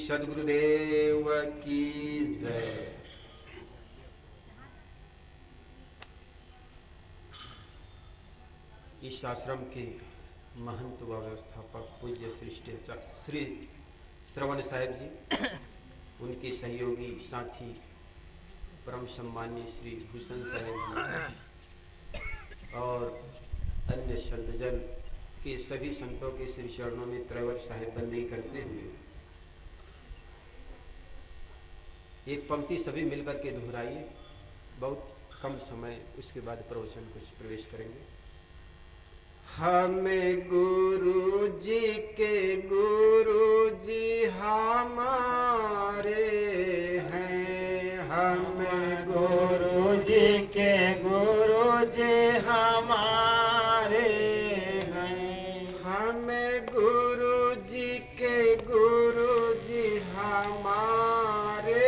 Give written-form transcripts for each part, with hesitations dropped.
सद्गुरुदेव की जय। इस आश्रम के महंत व व्यवस्थापक पूज्य श्री श्रवण साहेब जी, उनके सहयोगी साथी परम सम्मानीय श्री भूषण साहेब जी और अन्य संतजन के सभी संतों के श्री चरणों में त्रैवर साहेब बंदगी करते हुए एक पंक्ति सभी मिलकर के दोहराइए। बहुत कम समय, उसके बाद प्रवचन कुछ प्रवेश करेंगे। हमें गुरु जी के गुरु जी हमारे हैं, हमें गुरु जी के गुरु जी हमारे हैं, हमें गुरु जी के गुरु जी हमारे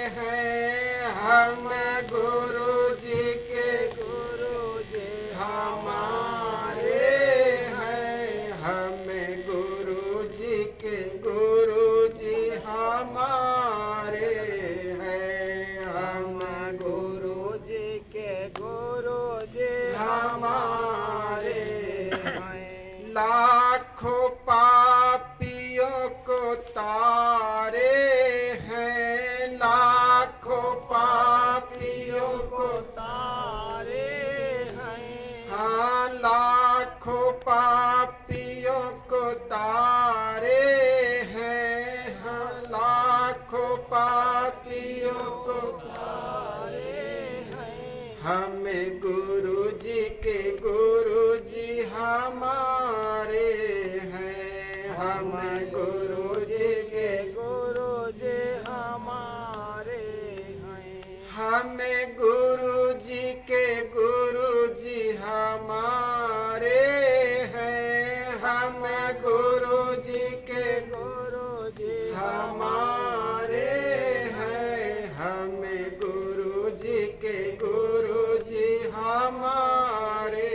हैं, हमें गुरु जी के गुरु जी हमारे हैं, हमें गुरु जी के गुरु जी हमारे हैं, हम गुरु जी के गुरु जी हमारे हैं। लाखों पापियों को तारे हैं, लाखों पापियों को तारे हैं, हाँ लाखों पापियों को तारे हैं, हाँ लाखों पापियों को तारे हैं, हमें गुरु जी के गुरु जी हमारे हैं, हमें गुरु जी के गुरु जी हमारे हैं, हमें गुरु जी के गुरु जी हमारे हैं, हमें गुरु जी के गुरु जी हमारे हैं, हमें गुरु जी के गुरु जी हमारे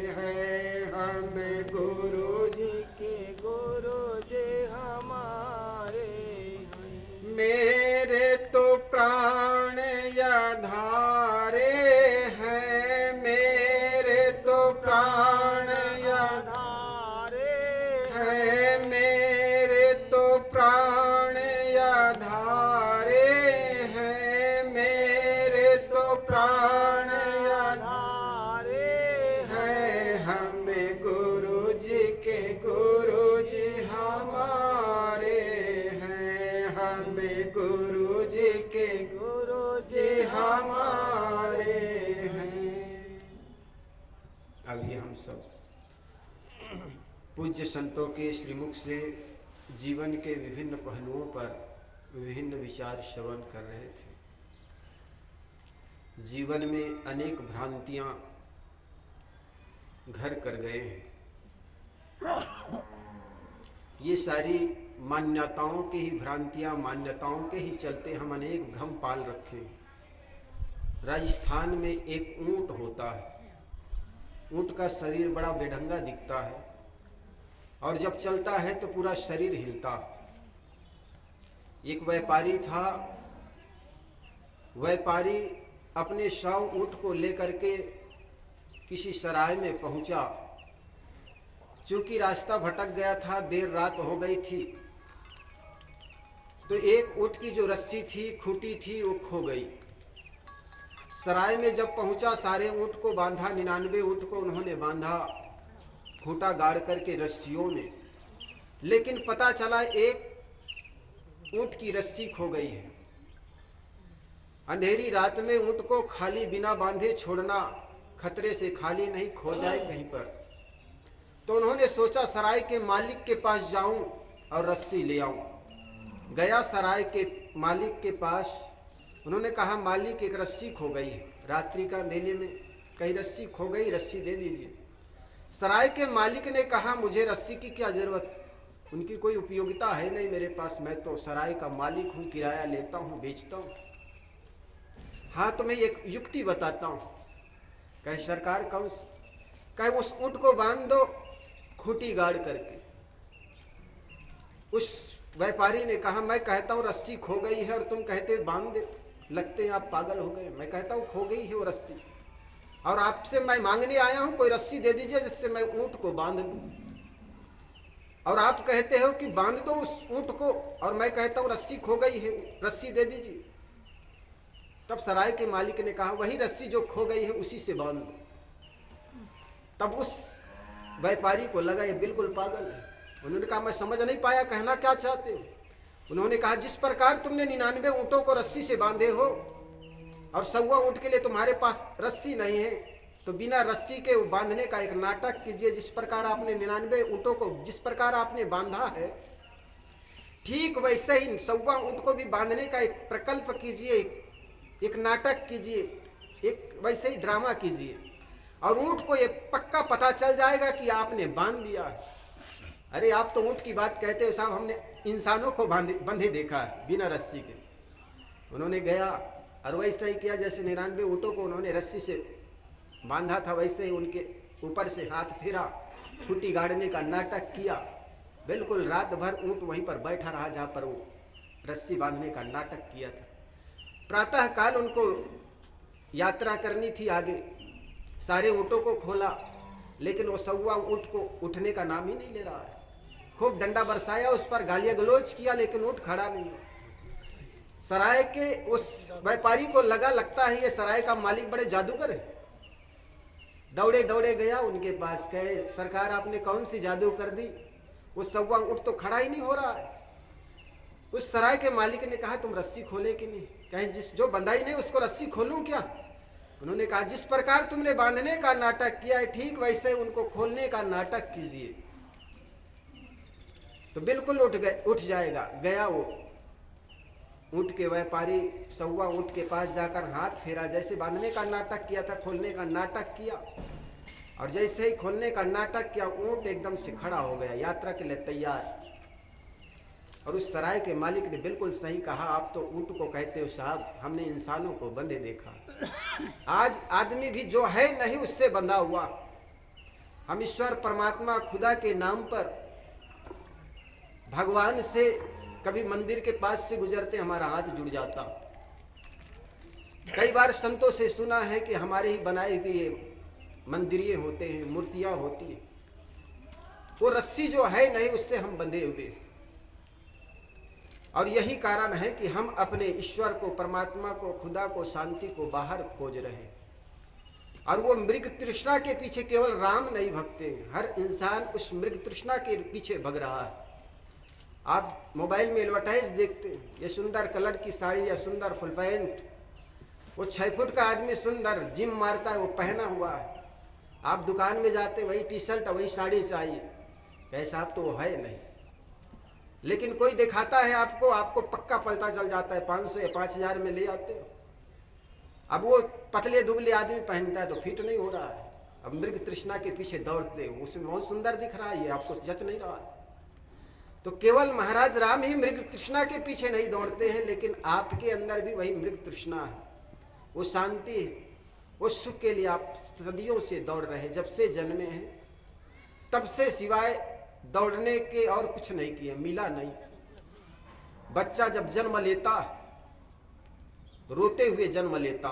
हैं, हमें गुरु जी के गुरु जी हमारे हैं। मेरे तो प्राण आधारे हैं, मेरे तो प्राण आधारे हैं, मेरे तो प्राण आधारे हैं, मेरे तो प्राण आधारे हैं, हमें गुरु जी के गुरु जी हमारे हैं, हमें गुरु जी के गुरु जी हमारे हैं। अभी हम सब पूज्य संतों के श्रीमुख से जीवन के विभिन्न पहलुओं पर विभिन्न विचार श्रवण कर रहे थे। जीवन में अनेक भ्रांतियां घर कर गए हैं। ये सारी मान्यताओं की ही भ्रांतियां, मान्यताओं के ही चलते हम अनेक भ्रम पाल रखे हैं। राजस्थान में एक ऊंट होता है, ऊंट का शरीर बड़ा बेढंगा दिखता है और जब चलता है तो पूरा शरीर हिलता। एक व्यापारी था, व्यापारी अपने 100 ऊंट को लेकर के किसी सराय में पहुंचा। चूंकि रास्ता भटक गया था, देर रात हो गई थी, तो एक ऊंट की जो रस्सी थी, खूंटी थी, वो खो गई। सराय में जब पहुंचा, सारे ऊंट को बांधा, 99 ऊंट को उन्होंने बांधा खूंटा गाड़ करके रस्सियों में, लेकिन पता चला एक ऊंट की रस्सी खो गई है। अंधेरी रात में ऊंट को खाली बिना बांधे छोड़ना खतरे से खाली नहीं, खो जाए कहीं पर। तो उन्होंने सोचा सराय के मालिक के पास जाऊं और रस्सी ले आऊं। गया सराय के मालिक के पास, उन्होंने कहा मालिक एक रस्सी खो गई है, रात्रि का अंधेरे में कहीं रस्सी खो गई, रस्सी दे दीजिए। सराय के मालिक ने कहा मुझे रस्सी की क्या जरूरत, उनकी कोई उपयोगिता है नहीं मेरे पास, मैं तो सराय का मालिक हूँ, किराया लेता हूँ, बेचता हूँ। हाँ तो मैं एक युक्ति बताता हूँ। कहे सरकार कौन सी? कहे उस ऊंट को बांध दो खूंटी गाड़ करके, उस व्यापारी ने कहा, मैं कहता हूँ रस्सी खो गई है और तुम कहते बांध दे, लगते हैं आप पागल हो गए। मैं कहता हूँ खो गई है वो रस्सी, और आपसे मैं मांगने आया हूँ कोई रस्सी दे दीजिए जिससे मैं ऊँट को बांध लूँ, और आप कहते हो कि बांध दो उस ऊँट को, और मैं कहता हूँ रस्सी खो गई है, रस्सी दे दीजिए। तब सराय के मालिक ने कहा, वही रस्सी जो खो गई है उसी से बांध दो। तब उस व्यापारी को लगा ये बिल्कुल पागल है। उन्होंने कहा, मैं समझ नहीं पाया, कहना क्या चाहते हो? उन्होंने कहा, जिस प्रकार तुमने 99 ऊँटों को रस्सी से बांधे हो और 100वां ऊँट के लिए तुम्हारे पास रस्सी नहीं है, तो बिना रस्सी के बांधने का एक नाटक कीजिए। जिस प्रकार आपने 99 ऊँटों को जिस प्रकार आपने बांधा है, ठीक वैसे ही 100वां ऊँट को भी बांधने का एक प्रकल्प कीजिए, एक नाटक कीजिए, एक वैसे ही ड्रामा कीजिए, और ऊँट को ये पक्का पता चल जाएगा कि आपने बांध दिया है। अरे आप तो ऊँट की बात कहते हो साहब, हमने इंसानों को बंधे देखा है बिना रस्सी के। उन्होंने गया और वैसे ही किया, जैसे 99 ऊँटों को उन्होंने रस्सी से बांधा था, वैसे ही उनके ऊपर से हाथ फेरा, खूंटी गाड़ने का नाटक किया। बिल्कुल रात भर ऊँट वहीं पर बैठा रहा जहाँ पर वो रस्सी बांधने का नाटक किया था। प्रातः काल उनको यात्रा करनी थी आगे, सारे ऊँटों को खोला, लेकिन वो 100वां ऊँट को उठने का नाम ही नहीं ले रहा है। खूब डंडा बरसाया, उस पर गालियाँ गलौज किया, लेकिन ऊँट खड़ा नहीं। सराय के उस व्यापारी को लगता है ये सराय का मालिक बड़े जादूगर है। दौड़े दौड़े गया उनके पास, कहे, सरकार आपने कौन सी जादू कर दी, वो 100वां ऊँट तो खड़ा ही नहीं हो रहा है। उस सराय के मालिक ने कहा, तुम रस्सी खोले कि नहीं? कहे, जिस जो बंधा ही नहीं उसको रस्सी खोलूं क्या? उन्होंने कहा, जिस प्रकार तुमने बांधने का नाटक किया है, ठीक वैसे उनको खोलने का नाटक कीजिए, तो बिल्कुल उठ जाएगा। गया वो ऊँट के व्यापारी 100वां ऊँट के पास जाकर हाथ फेरा, जैसे बांधने का नाटक किया था खोलने का नाटक किया, और जैसे ही खोलने का नाटक किया ऊँट एकदम से खड़ा हो गया, यात्रा के लिए तैयार। और उस सराय के मालिक ने बिल्कुल सही कहा, आप तो ऊँट को कहते हो साहब, हमने इंसानों को बंधे देखा, आज आदमी भी जो है नहीं उससे बंधा हुआ। हम ईश्वर परमात्मा खुदा के नाम पर भगवान से कभी मंदिर के पास से गुजरते हमारा हाथ जुड़ जाता। कई बार संतों से सुना है कि हमारे ही बनाए हुए मंदिरिये होते हैं, मूर्तियां होती हैं, वो रस्सी जो है नहीं उससे हम बंधे हुए। और यही कारण है कि हम अपने ईश्वर को, परमात्मा को, खुदा को, शांति को बाहर खोज रहे हैं, और वो मृग तृष्णा के पीछे केवल राम नहीं भगते, हर इंसान उस मृग तृष्णा के पीछे भग रहा है। आप मोबाइल में एडवर्टाइज देखते हैं, ये सुंदर कलर की साड़ी या सुंदर फुल पैंट, वो 6 फुट का आदमी सुंदर जिम मारता है वो पहना हुआ है। आप दुकान में जाते वही टी शर्ट वही साड़ी चाहिए, कैसा आप तो वो है नहीं, लेकिन कोई दिखाता है आपको, आपको पक्का पता चल जाता है, 500 या 5000 में ले आते हो। अब वो पतले दुबले आदमी पहनता है तो फिट नहीं हो रहा है, अब मृग तृष्णा के पीछे दौड़ते हो, उसमें बहुत सुंदर दिख रहा है, ये आपको जच नहीं रहा है। तो केवल महाराज राम ही मृग तृष्णा के पीछे नहीं दौड़ते हैं, लेकिन आपके अंदर भी वही मृग तृष्णा है, वो शांति है, वो सुख के लिए आप सदियों से दौड़ रहे हैं। जब से जन्मे हैं तब से सिवाय दौड़ने के और कुछ नहीं किए, मिला नहीं। बच्चा जब जन्म लेता रोते हुए जन्म लेता,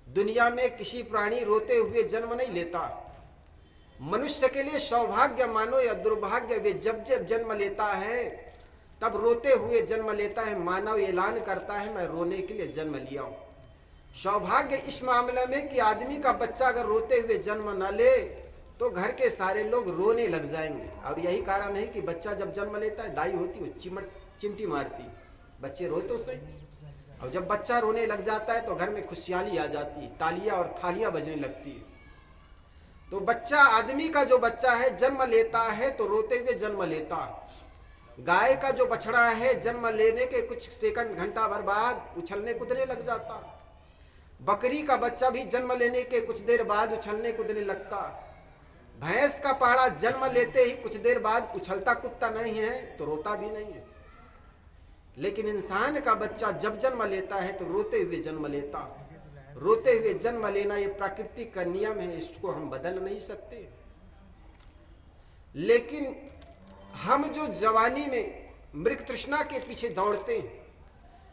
दुनिया में किसी प्राणी रोते हुए जन्म नहीं लेता। मनुष्य के लिए सौभाग्य मानो या दुर्भाग्य, वे जब जब जन्म लेता है तब रोते हुए जन्म लेता है। मानव ऐलान करता है मैं रोने के लिए जन्म लिया हूँ। सौभाग्य इस मामले में कि आदमी का बच्चा अगर रोते हुए जन्म न ले तो घर के सारे लोग रोने लग जाएंगे। और यही कारण है कि बच्चा जब जन्म लेता है, दाई होती वो चिमटी मारती, बच्चे रोए तो सही, और जब बच्चा रोने लग जाता है तो घर में खुशहाली आ जाती है, तालियां और थालियां बजने लगती है। तो बच्चा, आदमी का जो बच्चा है जन्म लेता है तो रोते हुए जन्म लेता। गाय का जो बछड़ा है जन्म लेने के कुछ सेकंड घंटा भर बाद उछलने कूदने लग जाता। बकरी का बच्चा भी जन्म लेने के कुछ देर बाद उछलने कूदने लगता। भैंस का पाड़ा जन्म लेते ही कुछ देर बाद उछलता कूदता नहीं है तो रोता भी नहीं है। लेकिन इंसान का बच्चा जब जन्म लेता है तो रोते हुए जन्म लेता। रोते हुए जन्म लेना ये प्राकृतिक का नियम है, इसको हम बदल नहीं सकते। लेकिन हम जो जवानी में मृग तृष्णा के पीछे दौड़ते हैं,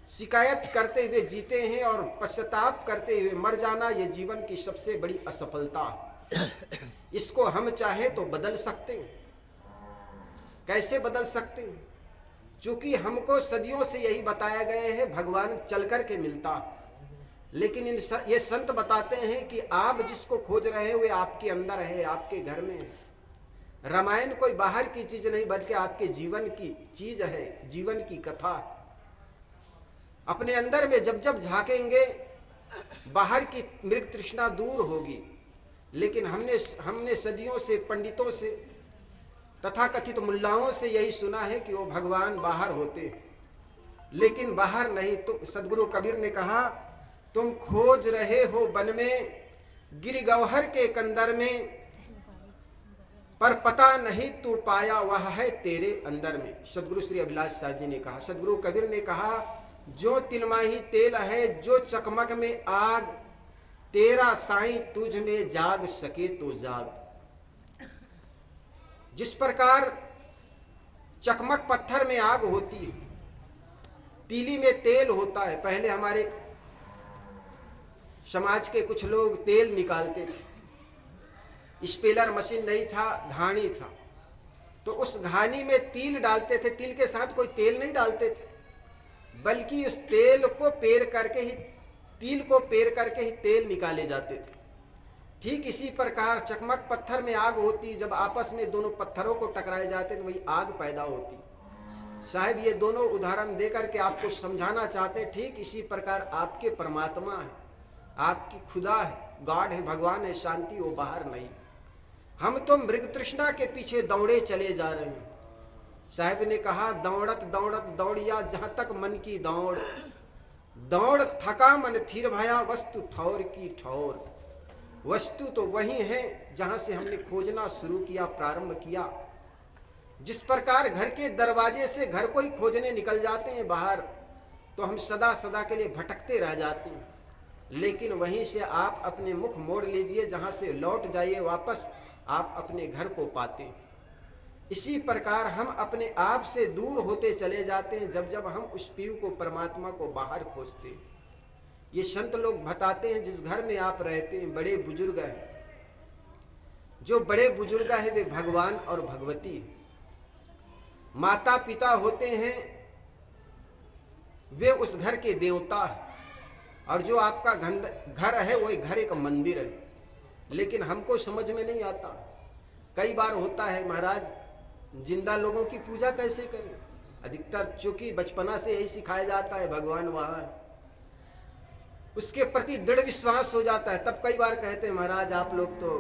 शिकायत करते हुए जीते हैं और पश्चाताप करते हुए मर जाना, ये जीवन की सबसे बड़ी असफलता है। इसको हम चाहे तो बदल सकते हैं। कैसे बदल सकते हैं? चूंकि हमको सदियों से यही बताया गया है, भगवान चल कर के मिलता, लेकिन ये संत बताते हैं कि आप जिसको खोज रहे हैं वे आपके अंदर है, आपके घर में है। रामायण कोई बाहर की चीज नहीं बल्कि आपके जीवन की चीज है, जीवन की कथा। अपने अंदर में जब जब झांकेंगे बाहर की मृग तृष्णा दूर होगी। लेकिन हमने सदियों से पंडितों से तथा कथित मुल्लाओं से यही सुना है कि वो भगवान बाहर होते, लेकिन बाहर नहीं। तो सदगुरु कबीर ने कहा, तुम खोज रहे हो वन में गिर गौहर के कंदर में, पर पता नहीं तू पाया वह है तेरे अंदर में। सदगुरु श्री अभिलाष साहब जी ने कहा, सदगुरु कबीर ने कहा, जो तिलमाही तेल है, जो चकमक में आग, तेरा साईं तुझ में जाग सके तो जाग। जिस प्रकार चकमक पत्थर में आग होती है, तीली में तेल होता है। पहले हमारे समाज के कुछ लोग तेल निकालते थे, स्पेलर मशीन नहीं था, घानी था, तो उस घानी में तिल डालते थे। तिल के साथ कोई तेल नहीं डालते थे, बल्कि उस तेल को पेर करके ही, तिल को पेर करके ही तेल निकाले जाते थे। ठीक इसी प्रकार चकमक पत्थर में आग होती, जब आपस में दोनों पत्थरों को टकराए जाते तो वही आग पैदा होती। साहब ये दोनों उदाहरण देकर के आपको समझाना चाहते, ठीक इसी प्रकार आपके परमात्मा है, आपकी खुदा है, गॉड है, भगवान है, शांति वो बाहर नहीं। हम तो मृग तृष्णा के पीछे दौड़े चले जा रहे हैं। साहब ने कहा, दौड़त दौड़त दौड़िया जहाँ तक मन की दौड़, दौड़ थका मन थिर भया वस्तु ठौर की ठौर। वस्तु तो वही है जहाँ से हमने खोजना शुरू किया, प्रारंभ किया। जिस प्रकार घर के दरवाजे से घर को ही खोजने निकल जाते हैं बाहर, तो हम सदा सदा के लिए भटकते रह जाते हैं। लेकिन वहीं से आप अपने मुख मोड़ लीजिए, जहाँ से लौट जाइए वापस, आप अपने घर को पाते हैं। इसी प्रकार हम अपने आप से दूर होते चले जाते हैं जब जब हम उस पीयू को, परमात्मा को बाहर खोजते हैं। ये संत लोग बताते हैं, जिस घर में आप रहते हैं बड़े बुजुर्ग हैं, जो बड़े बुजुर्ग है वे भगवान और भगवती हैं। माता पिता होते हैं वे उस घर के देवता हैं, और जो आपका घर है वही घर एक मंदिर है। लेकिन हमको समझ में नहीं आता। कई बार होता है, महाराज जिंदा लोगों की पूजा कैसे करें? अधिकतर चूंकि बचपना से यही सिखाया जाता है भगवान वहाँ है, उसके प्रति दृढ़ विश्वास हो जाता है। तब कई बार कहते हैं, महाराज आप लोग तो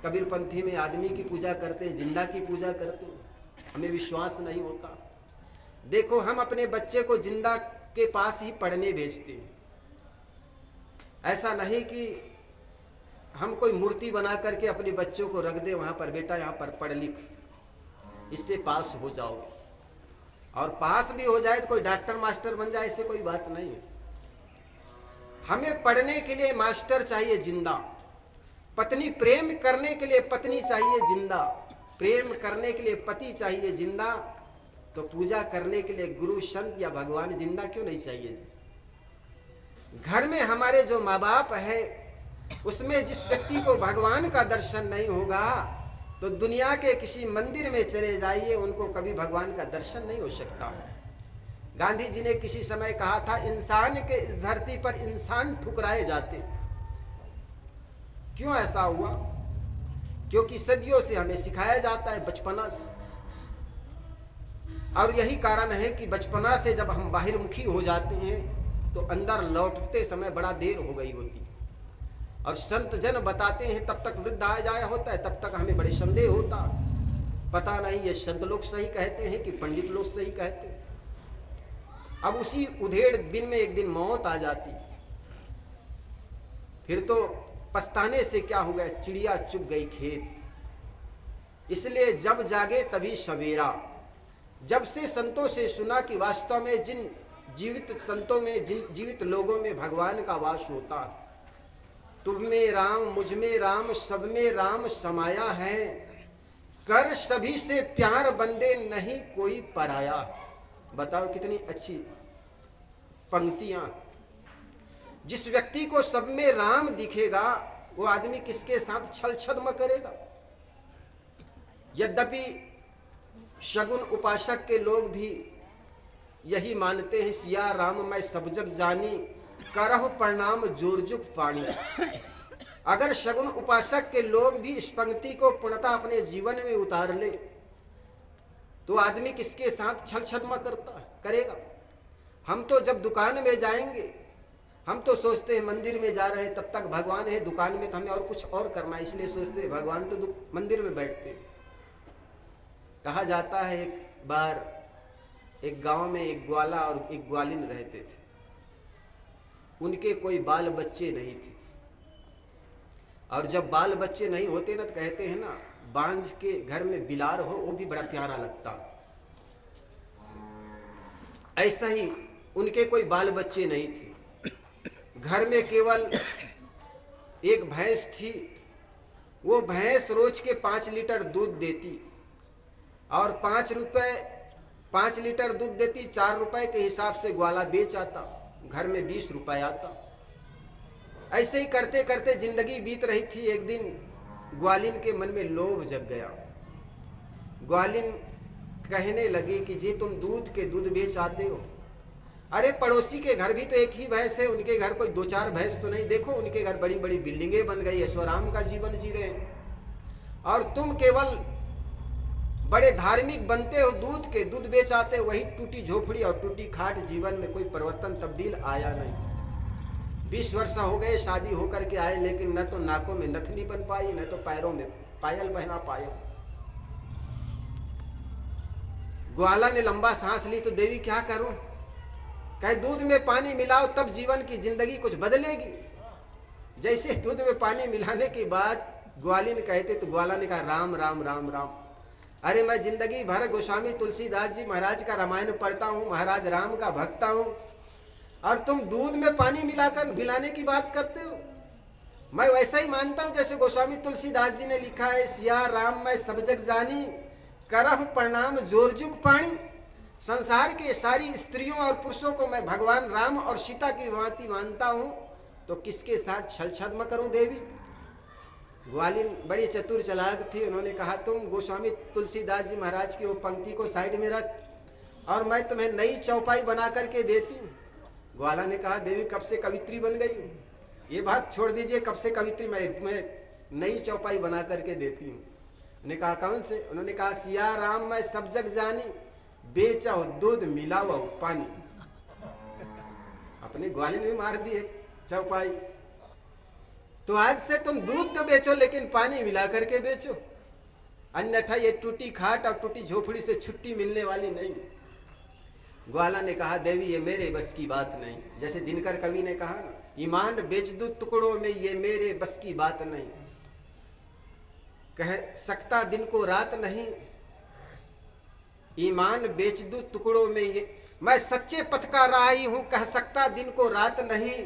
कबीरपंथी में आदमी की पूजा करते हैं, जिंदा की पूजा करते हैं, हमें विश्वास नहीं होता। देखो, हम अपने बच्चे को जिंदा के पास ही पढ़ने भेजते हैं। ऐसा नहीं कि हम कोई मूर्ति बना करके अपने बच्चों को रख दे वहाँ पर, बेटा यहाँ पर पढ़ लिख, इससे पास हो जाओ। और पास भी हो जाए तो कोई डॉक्टर मास्टर बन जाए, ऐसे कोई बात नहीं है। हमें पढ़ने के लिए मास्टर चाहिए जिंदा, पत्नी प्रेम करने के लिए पत्नी चाहिए जिंदा, प्रेम करने के लिए पति चाहिए जिंदा, तो पूजा करने के लिए गुरु संत या भगवान जिंदा क्यों नहीं चाहिए जी? घर में हमारे जो माँ बाप है, उसमें जिस व्यक्ति को भगवान का दर्शन नहीं होगा, तो दुनिया के किसी मंदिर में चले जाइए, उनको कभी भगवान का दर्शन नहीं हो सकता। गांधी जी ने किसी समय कहा था, इंसान के इस धरती पर इंसान ठुकराए जाते। क्यों ऐसा हुआ? क्योंकि सदियों से हमें सिखाया जाता है बचपना से, और यही कारण है कि बचपना से जब हम बाहिरमुखी हो जाते हैं तो अंदर लौटते समय बड़ा देर हो गई होती। और संत जन बताते हैं, तब तक वृद्ध आ जाया होता है, तब तक हमें बड़े संदेह होता, पता नहीं ये संत लोग सही कहते हैं कि पंडित लोग सही कहते हैं। अब उसी उधेड़ दिन में एक दिन मौत आ जाती, फिर तो पछताने से क्या हो गया, चिड़िया चुग गई खेत। इसलिए जब जागे तभी सवेरा। जब से संतों से सुना कि वास्तव में जिन जीवित संतों में, जिन जीवित लोगों में भगवान का वास होता, तुम में राम, मुझ में राम, सब में राम समाया है, कर सभी से प्यार बंदे नहीं कोई पराया। बताओ कितनी अच्छी पंक्तियां। जिस व्यक्ति को सब में राम दिखेगा वो आदमी किसके साथ छल छद्म करेगा। यद्यपि शगुन उपासक के लोग भी यही मानते हैं, सिया राम मैं सब जग जानी, करहु प्रणाम जोरजुग फाणी। अगर शगुन उपासक के लोग भी इस पंक्ति को पूर्णतः अपने जीवन में उतार ले तो आदमी किसके साथ छल छद्म करेगा। हम तो जब दुकान में जाएंगे हम तो सोचते हैं मंदिर में जा रहे हैं, तब तक भगवान है, दुकान में तो हमें और कुछ और करना है, इसलिए सोचते हैं भगवान तो मंदिर में बैठते। कहा जाता है एक बार एक गांव में एक ग्वाला और एक ग्वालिन रहते थे। उनके कोई बाल बच्चे नहीं थे, और जब बाल बच्चे नहीं होते ना तो कहते हैं ना, बांझ के घर में बिलार हो वो भी बड़ा प्यारा लगता। ऐसा ही उनके कोई बाल बच्चे नहीं थे। घर में केवल एक भैंस थी। वो भैंस रोज के 5 लीटर दूध देती और 5 लीटर दूध देती, 4 रुपए के हिसाब से ग्वाला बेच आता, घर में 20 रुपए आता। ऐसे ही करते करते जिंदगी बीत रही थी। एक दिन ग्वालिन के मन में लोभ जग गया। ग्वालिन कहने लगी कि जी तुम दूध बेच आते हो, अरे पड़ोसी के घर भी तो एक ही भैंस है, उनके घर कोई 2-4 भैंस तो नहीं, देखो उनके घर बड़ी बड़ी बिल्डिंगें बन गई, ऐश्वर्याम का जीवन जी रहे हैं, और तुम केवल बड़े धार्मिक बनते हो, दूध बेच आते हो। वही टूटी झोपड़ी और टूटी खाट, जीवन में कोई परिवर्तन तब्दील आया नहीं। 20 वर्ष हो गए शादी होकर के आए, लेकिन न तो नाकों में नथनी बन पाई, न तो पैरों में पायल पहना पाए। ग्वाला ने लंबा सांस ली तो देवी क्या करूं, कहे दूध में पानी मिलाओ तब जीवन की जिंदगी कुछ बदलेगी। जैसे दूध में पानी मिलाने की बात ग्वालिन कहते तो ग्वाला ने कहा राम राम राम राम। अरे मैं जिंदगी भर गोस्वामी तुलसीदास जी महाराज का रामायण पढ़ता हूँ, महाराज राम का भक्त हूँ, और तुम दूध में पानी मिलाने की बात करते हो। मैं वैसा ही मानता हूँ जैसे गोस्वामी तुलसीदास जी ने लिखा है, सिया राम मैं सब जग जानी, करहु प्रणाम जोरजुग पाणी। संसार के सारी स्त्रियों और पुरुषों को मैं भगवान राम और सीता की भांति मानता हूँ, तो किसके साथ छल छद्म करूँ देवी। ग्वालिन बड़ी चतुर चालाक थी। उन्होंने कहा तुम गोस्वामी तुलसीदास जी महाराज की वो पंक्ति को साइड में रख और मैं तुम्हें नई चौपाई बना करके देती हूँ। ग्वाला ने कहा देवी कब से कवित्री बन गई हूँ, ये बात छोड़ दीजिए, कब से कवित्री, मैं नई चौपाई बना करके देती हूँ। उन्होंने कहा कौन से, उन्होंने कहा सिया राम मैं सब जग जानी, बेचाओ दूध मिलाओ पानी। अपने ग्वालिन भी मार दिए चौपाई। तो आज से तुम दूध तो बेचो लेकिन पानी मिला करके बेचो, अन्यथा ये टूटी खाट और टूटी झोपड़ी से छुट्टी मिलने वाली नहीं। ग्वाला ने कहा देवी ये मेरे बस की बात नहीं। जैसे दिनकर कवि ने कहा ना, ईमान बेच दूं टुकड़ों में ये मेरे बस की बात नहीं, कह सकता दिन को रात नहीं, ईमान बेच दूं टुकड़ों में ये, मैं सच्चे पथ का राही हूं, कह सकता दिन को रात नहीं,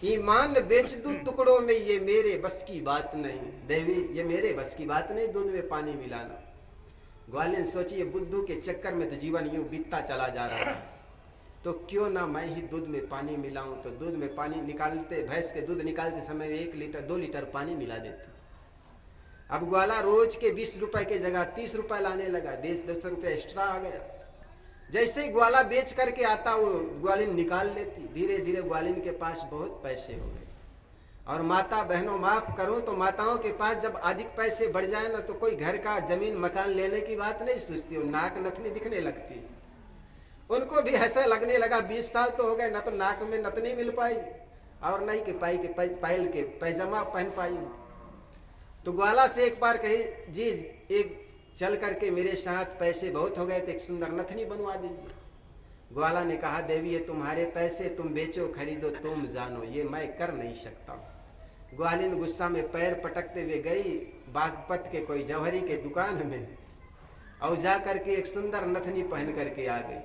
ईमान बेच दूं टुकड़ों में ये मेरे बस की बात नहीं। देवी ये मेरे बस की बात नहीं दूध में पानी मिलाना। ग्वालिन सोचिए बुद्धू के चक्कर में तो जीवन यूं बीतता चला जा रहा है, तो क्यों ना मैं ही दूध में पानी मिलाऊं। तो दूध में पानी निकालते, भैंस के दूध निकालते समय 1 लीटर 2 लीटर पानी मिला देती। अब ग्वाला रोज के 20 रुपए के जगह 30 रुपए लाने लगा, 10 रुपये एक्स्ट्रा आ गया। जैसे ही ग्वाला बेच करके आता वो ग्वालिन निकाल लेती। धीरे धीरे ग्वालिन के पास बहुत पैसे हो गए। और माता बहनों माफ करो तो माताओं के पास जब अधिक पैसे बढ़ जाए ना तो कोई घर का जमीन मकान लेने की बात नहीं सोचती, वो नाक नथनी दिखने लगती। उनको भी ऐसा लगने लगा 20 साल तो हो गए ना तो नाक में नथनी मिल पाई और नहीं कि पायल के पैजामा पहन पाई। तो ग्वाला से एक बार कही जी एक चल करके मेरे साथ पैसे बहुत हो गए तो एक सुंदर नथनी बनवा दीजिए। ग्वाला ने कहा देवी ये तुम्हारे पैसे, तुम बेचो खरीदो तुम जानो, ये मैं कर नहीं सकता। ग्वालिन गुस्सा में पैर पटकते हुए गई बागपत के कोई जौहरी के दुकान में और जा करके एक सुंदर नथनी पहन करके आ गई।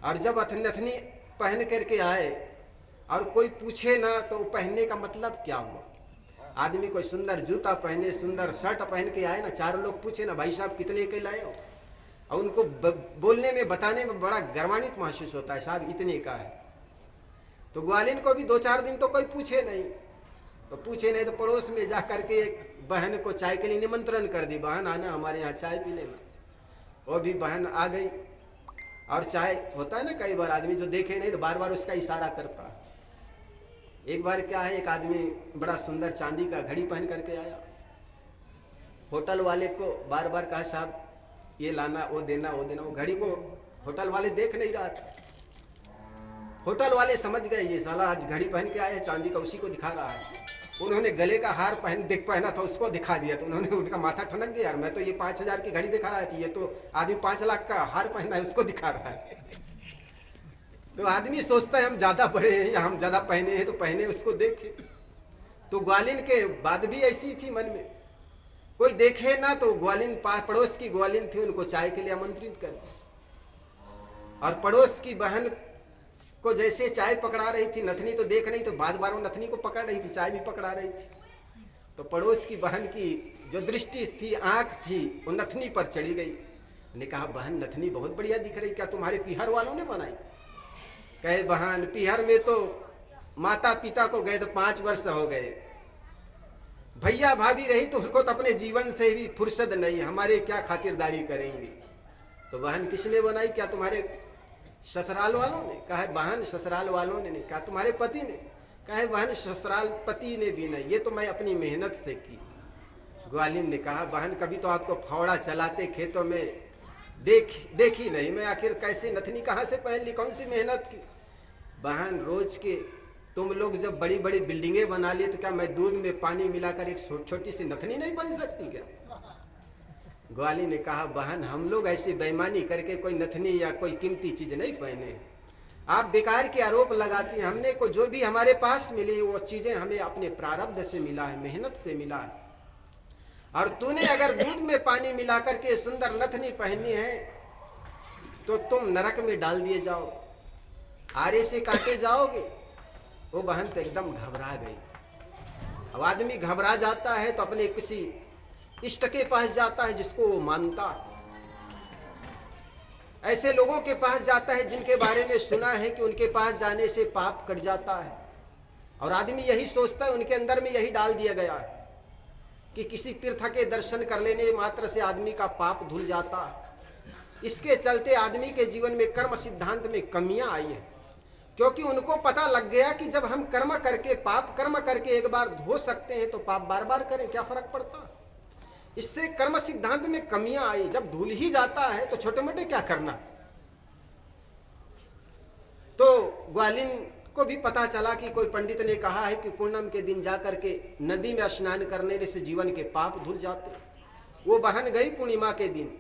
और जब नथनी पहन करके आए और कोई पूछे ना तो पहनने का मतलब क्या हुआ। आदमी कोई सुंदर जूता पहने, सुंदर शर्ट पहन के आए ना, 4 लोग पूछे ना भाई साहब कितने के लाए हो, और उनको बोलने में बताने में बड़ा गर्वान्वित महसूस होता है, साहब इतने का है। तो ग्वालिन को भी 2-4 दिन तो कोई पूछे नहीं, तो पड़ोस में जा करके एक बहन को चाय के लिए निमंत्रण कर दी, बहन आना हमारे यहाँ चाय पी लेना। वो भी बहन आ गई, और चाय होता है ना, कई बार आदमी जो देखे नहीं तो बार बार उसका इशारा करता है। एक बार क्या है, एक आदमी बड़ा सुंदर चांदी का घड़ी पहन करके आया, होटल वाले को बार बार कहा साहब ये लाना, वो देना, वो देना। वो घड़ी को होटल वाले देख नहीं रहा था। होटल वाले समझ गए ये साला आज घड़ी पहन के आया चांदी का, उसी को दिखा रहा है। उन्होंने गले का हार पहना था, उसको दिखा दिया। तो उन्होंने, उनका माथा ठनक गया, यार मैं तो ये 5,000 की घड़ी दिखा रहा थी, ये तो आदमी 5 लाख का हार पहना है, उसको दिखा रहा है। तो आदमी सोचता है हम ज़्यादा बड़े हैं या हम ज़्यादा पहने हैं, तो पहने उसको देखे। तो ग्वालिन के बात भी ऐसी थी मन में, कोई देखे ना तो ग्वालिन, पड़ोस की ग्वालिन थी, उनको चाय के लिए आमंत्रित कर, और पड़ोस की बहन को जैसे चाय पकड़ा रही थी, नथनी तो देख रही, तो बार बार वो नथनी को पकड़ रही थी, चाय भी पकड़ा रही थी। तो पड़ोस की बहन की जो दृष्टि थी, आंख थी, वो नथनी पर चढ़ी गई। ने कहा बहन नथनी बहुत बढ़िया दिख रही, क्या तुम्हारे पीहर वालों ने बनाई? कहे बहन पीहर में तो माता पिता को गए तो 5 वर्ष हो गए, भैया भाभी रही तो उनको तो अपने जीवन से भी फुर्सत नहीं, हमारे क्या खातिरदारी करेंगी? तो बहन किसने बनाई? क्या तुम्हारे ससुराल वालों ने? कहा बहन ससुराल वालों ने नहीं। कहा तुम्हारे पति ने? कहा बहन ससुराल पति ने भी नहीं, ये तो मैं अपनी मेहनत से की। ग्वालिन ने कहा बहन कभी तो आपको फावड़ा चलाते खेतों में देखी नहीं मैं, आखिर कैसे नथनी कहाँ से पहन ली, कौन सी मेहनत की? बहन रोज के तुम लोग जब बड़ी बड़ी बिल्डिंगें बना लिए तो क्या मैं दूध में पानी मिलाकर एक छोटी सी नथनी नहीं बन सकती क्या? ग्वालिन ने कहा बहन हम लोग ऐसी बेईमानी करके कोई नथनी या कोई कीमती चीज नहीं पहने, आप बेकार के आरोप लगाती हैं। हमने को जो भी हमारे पास मिली वो चीजें हमें अपने प्रारब्ध से मिला है, मेहनत से मिला है, और तूने अगर दूध में पानी मिला करके सुंदर नथनी पहनी है तो तुम नरक में डाल दिए जाओ, आरे से काटे जाओगे। वो बहन तो एकदम घबरा गई। अब आदमी घबरा जाता है तो अपने किसी इष्ट के पास जाता है जिसको वो मानता, ऐसे लोगों के पास जाता है जिनके बारे में सुना है कि उनके पास जाने से पाप कट जाता है, और आदमी यही सोचता है, उनके अंदर में यही डाल दिया गया है कि किसी तीर्थ के दर्शन कर लेने मात्र से आदमी का पाप धुल जाता है। इसके चलते आदमी के जीवन में कर्म सिद्धांत में कमियां आई है, क्योंकि उनको पता लग गया कि जब हम कर्म करके पाप कर्म करके एक बार धो सकते हैं तो पाप बार बार करें क्या फर्क पड़ता। इससे कर्म सिद्धांत में कमियां आई। जब धुल ही जाता है तो छोटे मोटे क्या करना। तो ग्वालिन को भी पता चला कि कोई पंडित ने कहा है कि पूर्णिमा के दिन जाकर के नदी में स्नान करने से जीवन के पाप धुल जाते। वो बहन गई पूर्णिमा के दिन,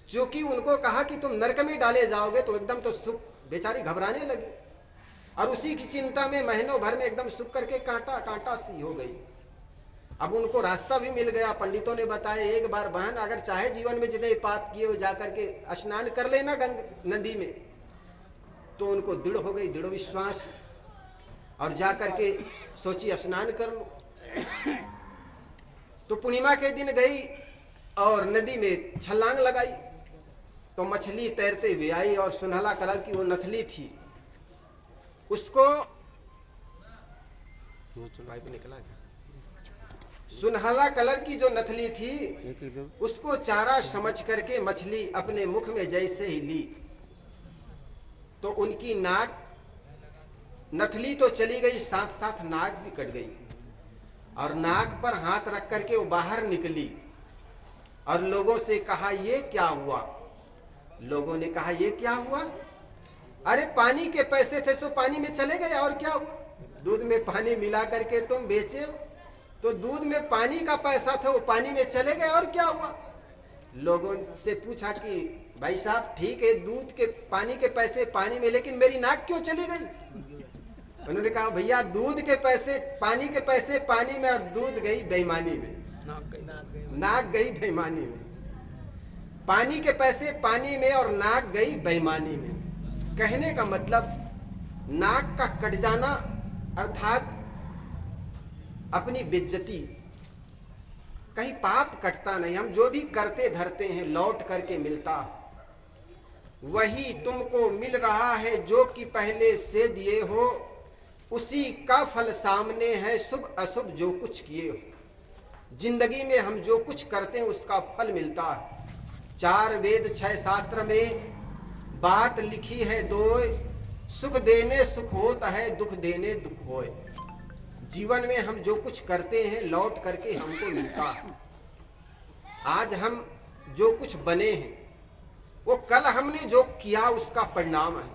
जो कि उनको कहा कि तुम नरक में डाले जाओगे, तो एकदम तो सुख, बेचारी घबराने लगी, और उसी की चिंता में महीनों भर में एकदम सुख करके कांटा सी हो गई। अब उनको रास्ता भी मिल गया, पंडितों ने बताया एक बार बहन अगर चाहे जीवन में जितने पाप किए हो जा करके स्नान कर लेना नदी में। तो उनको दृढ़ हो गई, दृढ़ विश्वास, और जा करके सोची स्नान कर लो। तो पूर्णिमा के दिन गई और नदी में छलांग लगाई, तो मछली तैरते हुए आई, और सुनहला कलर की वो नथली थी, उसको निकला क्या, सुनहला कलर की जो नथली थी उसको चारा समझ करके मछली अपने मुख में जैसे ही ली तो उनकी नाक, नथली तो चली गई, साथ साथ नाक भी कट गई, और नाक पर हाथ रख करके वो बाहर निकली और लोगों से कहा ये क्या हुआ। लोगों ने कहा ये क्या हुआ, अरे पानी के पैसे थे सो पानी में चले गए, और क्या हुआ, दूध में पानी मिला करके तुम बेचे तो दूध में पानी का पैसा था वो पानी में चले गए, और क्या हुआ। लोगों से पूछा कि भाई साहब ठीक है दूध के पानी के पैसे पानी में, लेकिन मेरी नाक क्यों चली गई। उन्होंने कहा भैया दूध के पैसे पानी में, और दूध गई बेईमानी में, नाक गई बेईमानी में। पानी के पैसे पानी में और नाक गई बेईमानी में। कहने का मतलब नाक का कट जाना अर्थात अपनी बेइज्जती कहीं पाप कटता नहीं। हम जो भी करते धरते हैं लौट करके मिलता, वही तुमको मिल रहा है जो कि पहले से दिए हो, उसी का फल सामने है शुभ अशुभ जो कुछ किए हो। जिंदगी में हम जो कुछ करते हैं उसका फल मिलता है। 4 वेद 6 शास्त्र में बात लिखी है दो, सुख देने सुख होता है, दुख देने दुख होए। जीवन में हम जो कुछ करते हैं लौट करके हमको मिलता है। आज हम जो कुछ बने हैं वो कल हमने जो किया उसका परिणाम है।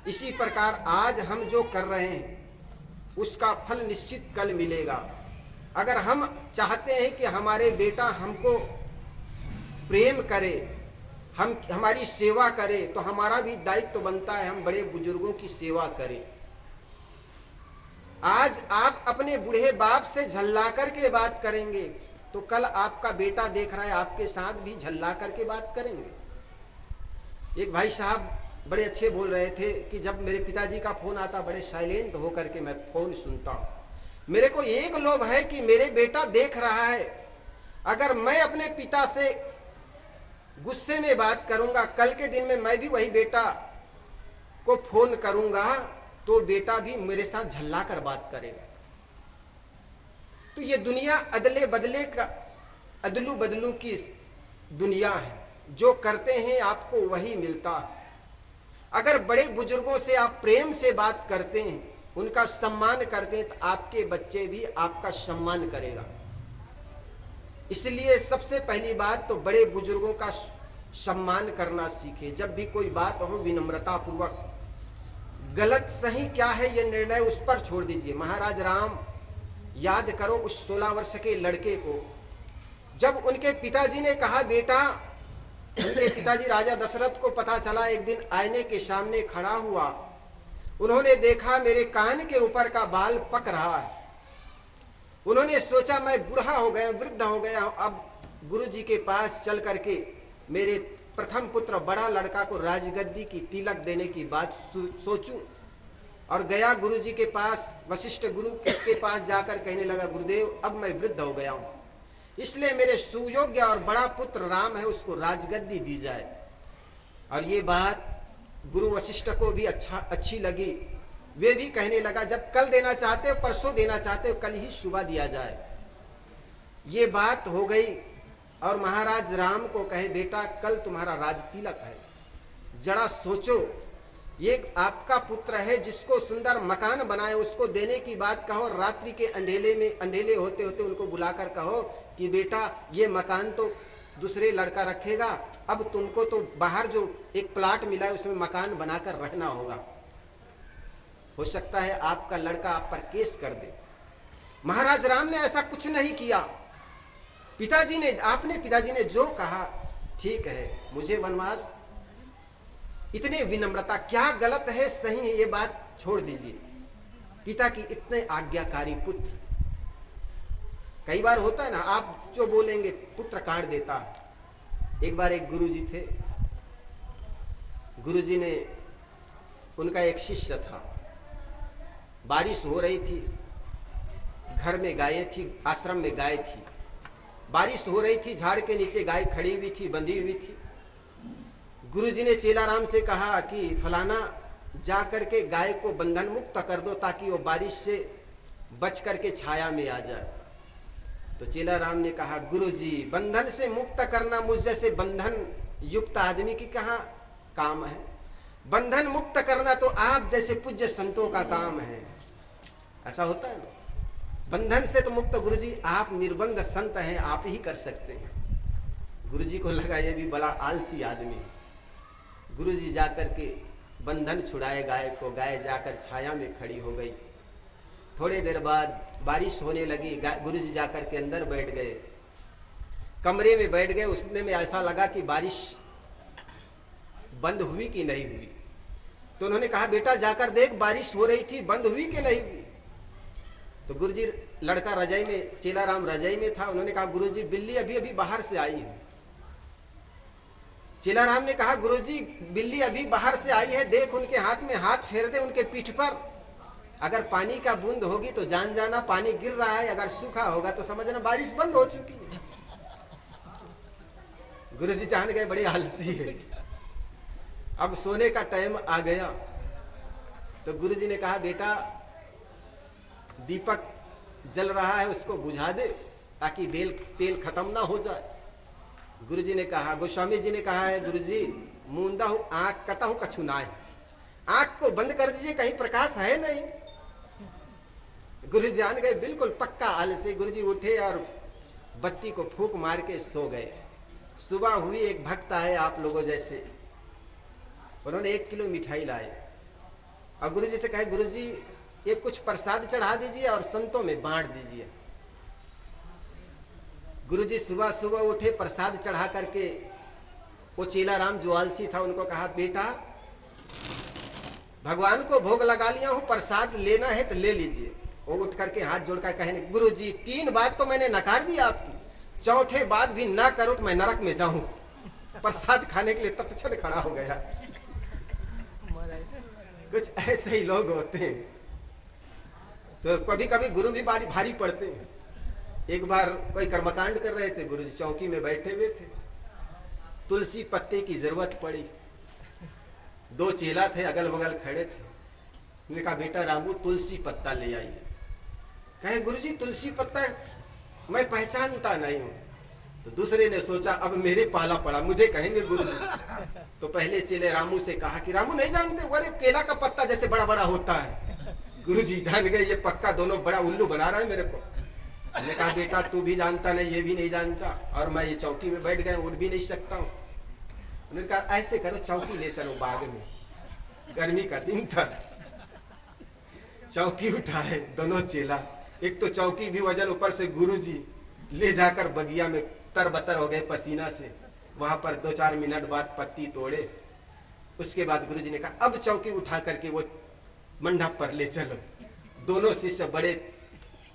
इसी प्रकार आज हम जो कर रहे हैं उसका फल निश्चित कल मिलेगा। अगर हम चाहते हैं कि हमारे बेटा हमको प्रेम करे, हमारी सेवा करे, तो हमारा भी दायित्व बनता है हम बड़े बुजुर्गों की सेवा करें। आज आप अपने बूढ़े बाप से झल्ला करके बात करेंगे तो कल आपका बेटा देख रहा है आपके साथ भी झल्ला करके बात करेंगे। एक भाई साहब बड़े अच्छे बोल रहे थे कि जब मेरे पिताजी का फोन आता बड़े साइलेंट होकर के मैं फोन सुनता हूँ। मेरे को एक लोभ है कि मेरे बेटा देख रहा है, अगर मैं अपने पिता से गुस्से में बात करूंगा, कल के दिन में मैं भी वही बेटा को फोन करूंगा तो बेटा भी मेरे साथ झल्ला कर बात करेगा। तो ये दुनिया अदले बदले का अदलू बदलू की दुनिया है। जो करते हैं आपको वही मिलता है। अगर बड़े बुजुर्गों से आप प्रेम से बात करते हैं, उनका सम्मान करते हैं, तो आपके बच्चे भी आपका सम्मान करेगा। इसलिए सबसे पहली बात तो बड़े बुजुर्गों का सम्मान करना सीखे। जब भी कोई बात हो विनम्रता पूर्वक, गलत सही क्या है ये निर्णय उस पर छोड़ दीजिए। महाराज राम याद करो उस 16 वर्ष के लड़के को, जब उनके पिताजी ने कहा बेटा, उनके पिताजी राजा दशरथ को पता चला, एक दिन आईने के सामने खड़ा हुआ, उन्होंने देखा मेरे कान के ऊपर का बाल पक रहा है। उन्होंने सोचा मैं बूढ़ा हो गया, वृद्ध हो गया, अब गुरु जी के पास चल करके मेरे प्रथम पुत्र बड़ा लड़का को राजगद्दी की तिलक देने की बात सोचूं। और गया गुरु जी के पास, वशिष्ठ गुरु के पास जाकर कहने लगा गुरुदेव अब मैं वृद्ध हो गया हूँ, इसलिए मेरे सुयोग्य और बड़ा पुत्र राम है उसको राजगद्दी दी जाए। और ये बात गुरु वशिष्ठ को भी अच्छी लगी। वे भी कहने लगा जब कल देना चाहते हो, परसों देना चाहते हो, कल ही सुबह दिया जाए। ये बात हो गई और महाराज राम को कहे बेटा कल तुम्हारा राज तिलक है, जरा सोचो, ये आपका पुत्र है जिसको सुंदर मकान बनाए उसको देने की बात कहो। रात्रि के अंधेले होते होते उनको बुलाकर कहो कि बेटा ये मकान तो दूसरे लड़का रखेगा, अब तुमको तो बाहर जो एक प्लाट मिला है उसमें मकान बनाकर रहना होगा। हो सकता है आपका लड़का आप पर केस कर दे। महाराज राम ने ऐसा कुछ नहीं किया। पिताजी ने जो कहा ठीक है, मुझे वनवास, इतने विनम्रता, क्या गलत है सही है ये बात छोड़ दीजिए। पिता की इतने आज्ञाकारी पुत्र, कई बार होता है ना आप जो बोलेंगे पुत्र काट देता। एक बार एक गुरुजी थे, गुरुजी ने, उनका एक शिष्य था, बारिश हो रही थी, घर में गायें थी, आश्रम में गाय थी, बारिश हो रही थी, झाड़ के नीचे गाय खड़ी हुई थी, बंधी हुई थी। गुरुजी ने चेलाराम से कहा कि फलाना जा करके गाय को बंधन मुक्त कर दो ताकि वो बारिश से बच करके छाया में आ जाए। तो चेलाराम ने कहा गुरुजी बंधन से मुक्त करना मुझ जैसे बंधन युक्त आदमी की कहाँ काम है, बंधन मुक्त करना तो आप जैसे पूज्य संतों का काम है। ऐसा होता है ना, बंधन से तो मुक्त गुरुजी आप निर्बंध संत हैं, आप ही कर सकते हैं। गुरुजी को लगा ये भी बड़ा आलसी आदमी। गुरुजी जाकर के बंधन छुड़ाए गाय को, गाय जाकर छाया में खड़ी हो गई। थोड़ी देर बाद बारिश होने लगी, गुरुजी जाकर के अंदर बैठ गए, कमरे में बैठ गए। उसने में ऐसा लगा कि बारिश बंद हुई कि नहीं हुई। तो उन्होंने कहा बेटा जाकर देख बारिश हो रही थी, बंद हुई कि नहीं हुई। तो गुरुजी, लड़का रजाई में, चेलाराम रजाई में था, उन्होंने कहा गुरुजी बिल्ली अभी अभी बाहर से आई है। चेलाराम ने कहा गुरुजी बिल्ली अभी बाहर से आई है, देख उनके हाथ में हाथ फेर दे उनके पीठ पर। अगर पानी का बूंद होगी तो जान जाना पानी गिर रहा है, अगर सूखा होगा तो समझना बारिश बंद हो चुकी है। गुरुजी जान गए बड़ी आलसी है। अब सोने का टाइम आ गया तो गुरुजी ने कहा बेटा दीपक जल रहा है उसको बुझा दे ताकि तेल खत्म ना हो जाए। गुरुजी ने कहा, गोस्वामी जी ने कहा है गुरुजी मूंदा हूं आंख कता हूं कछु नाय, आंख को बंद कर दीजिए कहीं प्रकाश है नहीं। गुरुजी जान गए बिल्कुल पक्का आलसी। गुरुजी उठे और बत्ती को फूंक मार के सो गए। सुबह हुई, एक भक्त आए आप लोगों जैसे, उन्होंने 1 किलो मिठाई लाए और गुरुजी से कहे गुरुजी ये कुछ प्रसाद चढ़ा दीजिए और संतों में बांट दीजिए। गुरुजी सुबह सुबह उठे, प्रसाद चढ़ा करके वो चेला राम जो आलसी था उनको कहा बेटा भगवान को भोग लगा लिया हूं, प्रसाद लेना है तो ले लीजिए। वो उठ करके हाथ जोड़कर कहे गुरुजी 3 बात तो मैंने नकार दी आपकी, चौथे बात भी ना करो तो मैं नरक में जाऊं। प्रसाद खाने के लिए तत्क्षण खड़ा हो गया। कुछ ऐसे ही लोग होते हैं। तो कभी कभी गुरु भी भारी पड़ते हैं। एक बार कोई कर्मकांड कर रहे थे, गुरुजी चौकी में बैठे हुए थे, तुलसी पत्ते की जरूरत पड़ी। 2 चेला थे अगल बगल खड़े थे। उन्होंने कहा बेटा रामू तुलसी पत्ता ले आइए। कहे गुरुजी तुलसी पत्ता मैं पहचानता नहीं हूं। तो दूसरे ने सोचा अब मेरे पाला पड़ा, मुझे कहेंगे गुरुजी। तो पहले चेले रामू से कहा कि रामू नहीं जानते, अरे केला का पत्ता जैसे बड़ा बड़ा होता है। गुरुजी जान गए ये पक्का दोनों बड़ा उल्लू बना रहा है मेरे को। मैंने कहा बेटा तू भी जानता नहीं, ये भी नहीं जानता, और मैं ये चौकी में बैठ गया, उठ भी नहीं सकता हूँ। उन्होंने कहा ऐसे करो चौकी ले चलो बाग में। गर्मी का दिन था, चौकी उठाए दोनों चेला। एक तो चौकी भी वजन, ऊपर से गुरुजी ले जाकर बगिया में तरबतर हो गए पसीना से। वहां पर 2-4 मिनट बाद पत्ती तोड़े। उसके बाद गुरुजी ने कहा अब चौकी उठा करके वो मंडप पर ले चलो। दोनों शिष्य बड़े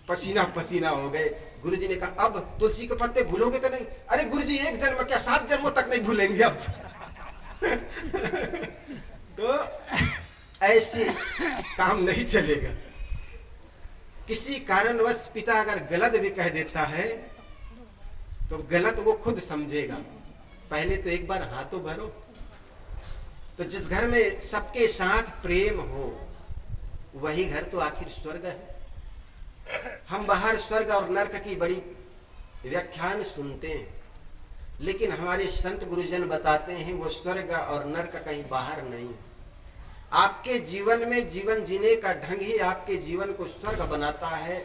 पसीना पसीना हो गए। गुरुजी ने कहा अब तुलसी के पत्ते भूलोगे तो नहीं? अरे गुरुजी 1 जन्म क्या 7 जन्मों तक नहीं भूलेंगे अब। तो ऐसे काम नहीं चलेगा। किसी कारणवश पिता अगर गलत भी कह देता है तो गलत वो खुद समझेगा। पहले तो एक बार हाथों भरो। तो जिस घर में सबके साथ प्रेम हो वही घर तो आखिर स्वर्ग है। हम बाहर स्वर्ग और नरक की बड़ी व्याख्यान सुनते हैं, लेकिन हमारे संत गुरुजन बताते हैं वो स्वर्ग और नरक कहीं बाहर नहीं है। आपके जीवन में जीवन जीने का ढंग ही आपके जीवन को स्वर्ग बनाता है,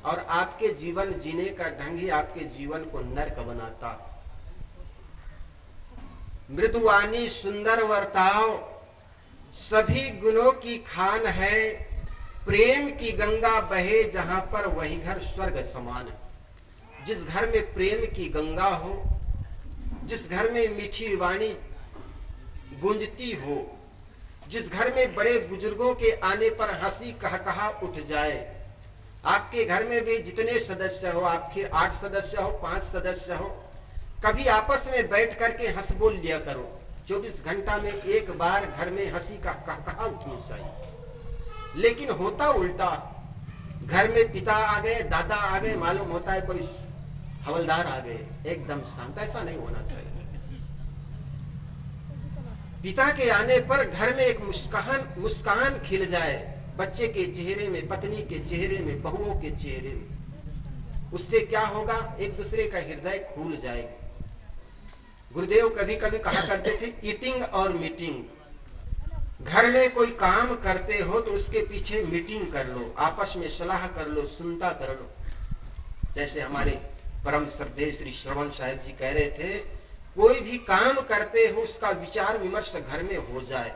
और आपके जीवन जीने का ढंग ही आपके जीवन को नरक बनाता। मृदुवानी सुंदर वर्ताव सभी गुणों की खान है, प्रेम की गंगा बहे जहां पर वही घर स्वर्ग समान है। जिस घर में प्रेम की गंगा हो, जिस घर में मीठी वाणी गूंजती हो, जिस घर में बड़े बुजुर्गों के आने पर हंसी कहा उठ जाए। आपके घर में भी जितने सदस्य हो, आपके 8 सदस्य हो, 5 सदस्य हो, कभी आपस में बैठ करके हंस बोल लिया करो। 24 घंटा में एक बार घर में हंसी का कहा उठनी चाहिए। लेकिन होता उल्टा, घर में पिता आ गए, दादा आ गए, मालूम होता है कोई हवलदार आ गए, एकदम शांत। ऐसा नहीं होना चाहिए। पिता के आने पर घर में एक मुस्कान खिल जाए, बच्चे के चेहरे में, पत्नी के चेहरे में, बहुओं के चेहरे में। उससे क्या होगा? एक दूसरे का हृदय खुल जाएगा। गुरुदेव कभी कभी कहा करते थे ईटिंग और मीटिंग। घर में कोई काम करते हो तो उसके पीछे मीटिंग कर लो, आपस में सलाह कर लो, सुनता कर लो। जैसे हमारे परम श्रद्धेय श्री श्रवण साहिब जी कह रहे थे, कोई भी काम करते हो उसका विचार विमर्श घर में हो जाए।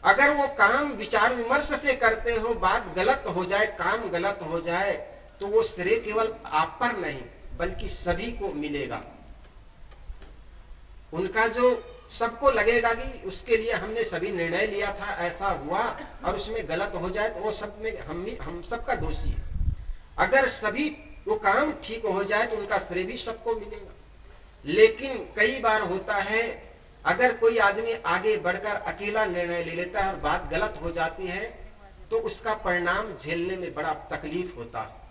अगर वो काम विचार विमर्श से करते हो, बात गलत हो जाए, काम गलत हो जाए, तो वो श्रेय केवल आप पर नहीं बल्कि सभी को मिलेगा। उनका जो सबको लगेगा कि उसके लिए हमने सभी निर्णय लिया था, ऐसा हुआ, और उसमें गलत हो जाए तो वो सब में हम सबका दोषी है। अगर सभी वो काम ठीक हो जाए तो उनका श्रेय भी सबको मिलेगा। लेकिन कई बार होता है अगर कोई आदमी आगे बढ़कर अकेला निर्णय ले लेता है और बात गलत हो जाती है तो उसका परिणाम झेलने में बड़ा तकलीफ होता है।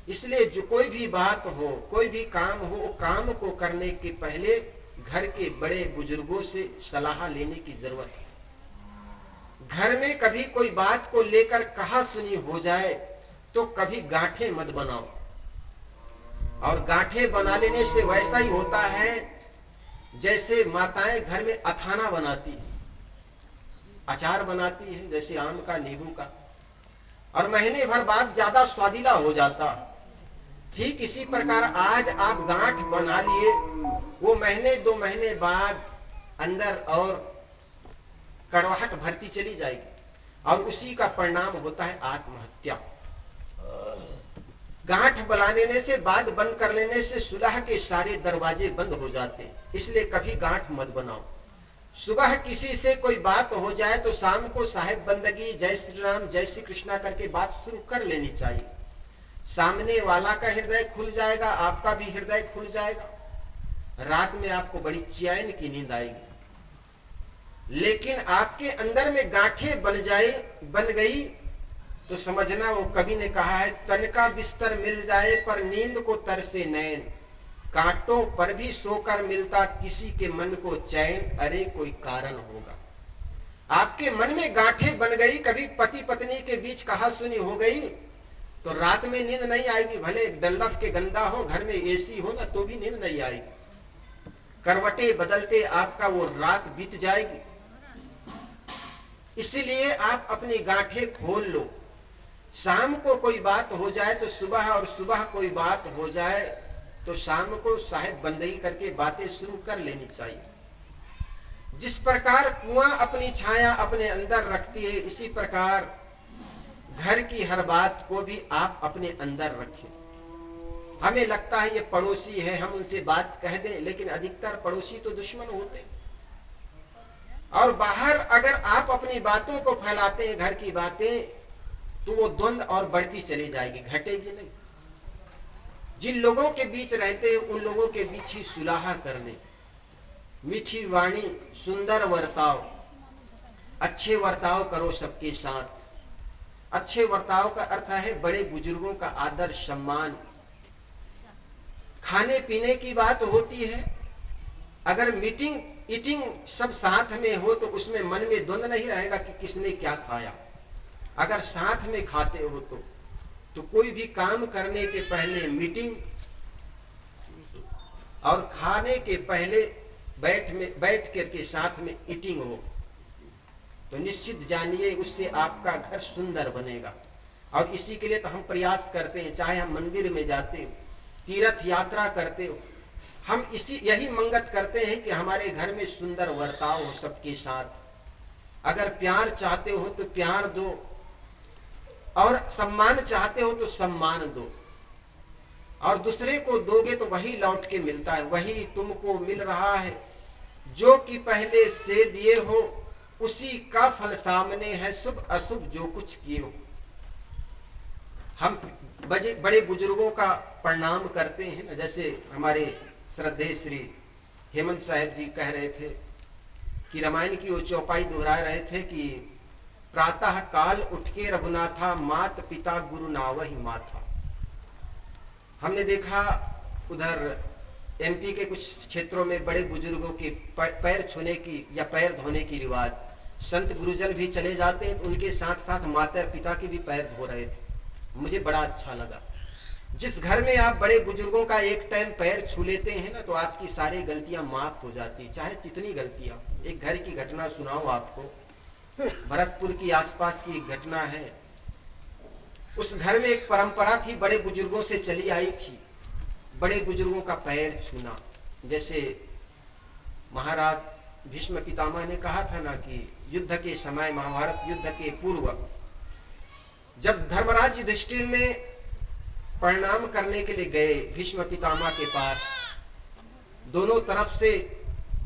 इसलिए जो कोई भी बात हो, कोई भी काम हो, काम को करने के पहले घर के बड़े बुजुर्गों से सलाह लेने की जरूरत है। घर में कभी कोई बात को लेकर कहा सुनी हो जाए तो कभी गांठें मत बनाओ। और गांठें बना लेने से वैसा ही होता है जैसे माताएं घर में अथाना बनाती है, अचार बनाती है, जैसे आम का, नींबू का, और महीने भर बाद ज्यादा स्वादिला हो जाता। ठीक इसी प्रकार आज आप गांठ बना लिए, वो महीने 2 महीने बाद अंदर और कड़वाहट भरती चली जाएगी और उसी का परिणाम होता है आत्महत्या। गांठ बना लेने से, बात बंद कर लेने से सुलह के सारे दरवाजे बंद हो जाते हैं। इसलिए कभी गांठ मत बनाओ। सुबह किसी से कोई बात हो जाए तो शाम को साहिब बंदगी, जय श्री राम, जय श्री कृष्णा करके बात शुरू कर लेनी चाहिए। सामने वाला का हृदय खुल जाएगा, आपका भी हृदय खुल जाएगा। रात में आपको बड़ी चैन की नींद आएगी। लेकिन आपके अंदर में गांठें बन गई तो समझना, वो कवि ने कहा है, तन का बिस्तर मिल जाए पर नींद को तरसे नैन, कांटों पर भी सोकर मिलता किसी के मन को चैन, अरे कोई कारण होगा। आपके मन में गांठें बन गई, कभी पति पत्नी के बीच कहा सुनी हो गई तो रात में नींद नहीं आएगी। भले डल्लफ के गंदा हो, घर में एसी हो ना, तो भी नींद नहीं आएगी। करवटे बदलते आपका वो रात बीत जाएगी। इसलिए आप अपनी गांठें खोल लो। शाम को कोई बात हो जाए तो सुबह, और सुबह कोई बात हो जाए तो शाम को साहिब बंदगी करके बातें शुरू कर लेनी चाहिए। जिस प्रकार कुआं अपनी छाया अपने अंदर रखती है, इसी प्रकार घर की हर बात को भी आप अपने अंदर रखें। हमें लगता है ये पड़ोसी है, हम उनसे बात कह दें, लेकिन अधिकतर पड़ोसी तो दुश्मन होते। और बाहर अगर आप अपनी बातों को फैलाते हैं, घर की बातें, तो वो द्वंद और बढ़ती चली जाएगी, घटेगी नहीं। जिन लोगों के बीच रहते हैं उन लोगों के बीच ही सुलह करने, मीठी वाणी, सुंदर वर्ताव, अच्छे वर्ताव करो सबके साथ। अच्छे वर्ताव का अर्थ है बड़े बुजुर्गों का आदर सम्मान। खाने पीने की बात होती है, अगर मीटिंग ईटिंग सब साथ में हो तो उसमें मन में द्वंद नहीं रहेगा कि किसने क्या खाया। अगर साथ में खाते हो तो कोई भी काम करने के पहले मीटिंग और खाने के पहले बैठ करके साथ में ईटिंग हो तो निश्चित जानिए उससे आपका घर सुंदर बनेगा। और इसी के लिए तो हम प्रयास करते हैं, चाहे हम मंदिर में जाते हो, तीर्थ यात्रा करते हो, हम यही मंगत करते हैं कि हमारे घर में सुंदर वर्ताव हो सबके साथ। अगर प्यार चाहते हो तो प्यार दो, और सम्मान चाहते हो तो सम्मान दो, और दूसरे को दोगे तो वही लौट के मिलता है, वही तुमको मिल रहा है। जो कि पहले से दिए हो उसी का फल सामने है, शुभ अशुभ जो कुछ किए हो। हम बड़े बुजुर्गों का प्रणाम करते हैं ना, जैसे हमारे श्रद्धेय श्री हेमंत साहब जी कह रहे थे कि रामायण की वो चौपाई दोहरा रहे थे कि प्रातः काल उठ के रघुनाथा, मात पिता गुरु नावहि माथा। हमने देखा उधर एमपी के कुछ क्षेत्रों में बड़े बुजुर्गों के पैर छूने की या पैर धोने की रिवाज, संत गुरुजन भी चले जाते हैं तो उनके साथ साथ माता पिता के भी पैर धो रहे थे। मुझे बड़ा अच्छा लगा। जिस घर में आप बड़े बुजुर्गों का एक टाइम पैर छू लेते हैं ना, तो आपकी सारी गलतियां माफ हो जाती, चाहे जितनी गलतियां। एक घर की घटना सुनाऊं आपको, भरतपुर की आसपास की एक घटना है। उस घर में एक परंपरा थी, बड़े बुजुर्गों से चली आई थी, बड़े बुजुर्गों का पैर छूना। जैसे महाराज भीष्म पितामह ने कहा था ना कि युद्ध के समय, महाभारत युद्ध के पूर्व, जब धर्मराज युधिष्ठिर ने प्रणाम करने के लिए गए भीष्म पितामह के पास, दोनों तरफ से